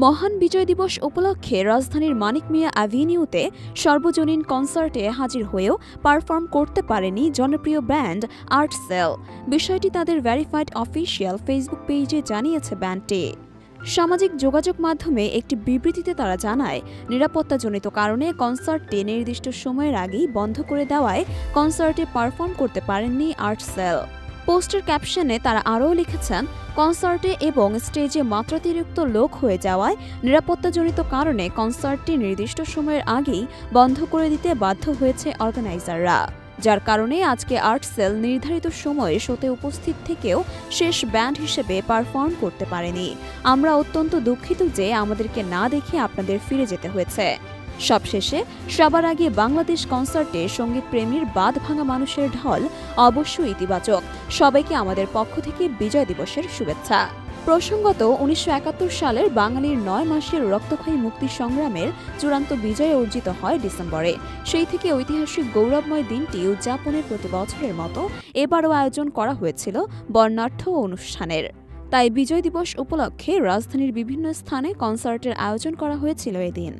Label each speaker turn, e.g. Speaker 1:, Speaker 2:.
Speaker 1: মহান বিজয় দিবস উপলক্ষে রাজধানীর মানিক মিয়া অ্যাভিনিউতে সর্বজনীন কনসার্টে হাজির হয়েও পারফর্ম করতে পারেনি জনপ্রিয় ব্যান্ড আর্টসেল। বিষয়টি তাদের ভেরিফাইড অফিসিয়াল ফেসবুক পেজে জানিয়েছে ব্যান্ডটি। সামাজিক যোগাযোগ মাধ্যমে একটি বিবৃতিতে তারা জানায়, নিরাপত্তাজনিত কারণে কনসার্টটি নির্দিষ্ট সময়ের আগেই বন্ধ করে দেওয়ায় কনসার্টে পারফর্ম করতে পারেননি আর্টসেল। পোস্টের ক্যাপশনে তারা আরও লিখেছেন, কনসার্টে এবং স্টেজে মাত্রাতিরিক্ত লোক হয়ে যাওয়ায় নিরাপত্তাজনিত কারণে কনসার্টটি নির্দিষ্ট সময়ের আগেই বন্ধ করে দিতে বাধ্য হয়েছে অর্গানাইজাররা, যার কারণে আজকে আর্টসেল নির্ধারিত সময়ে শোতে উপস্থিত থেকেও শেষ ব্যান্ড হিসেবে পারফর্ম করতে পারেনি। আমরা অত্যন্ত দুঃখিত যে আমাদেরকে না দেখে আপনাদের ফিরে যেতে হয়েছে। সবশেষে সবার আগে বাংলাদেশ কনসার্টে সঙ্গীতপ্রেমীর বাঁধ ভাঙা মানুষের ঢল অবশ্যই ইতিবাচক। সবাইকে আমাদের পক্ষ থেকে বিজয় দিবসের শুভেচ্ছা। প্রসঙ্গত ১৯৭১ সালের বাঙালির ৯ মাসের রক্তক্ষয়ী মুক্তি সংগ্রামের চূড়ান্ত বিজয় অর্জিত হয় ডিসেম্বরে। সেই থেকে ঐতিহাসিক গৌরবময় দিনটি উদযাপনের প্রতি বছরের মতো এবারও আয়োজন করা হয়েছিল বর্ণাঢ্য অনুষ্ঠানের। তাই বিজয় দিবস উপলক্ষে রাজধানীর বিভিন্ন স্থানে কনসার্টের আয়োজন করা হয়েছিল এদিন।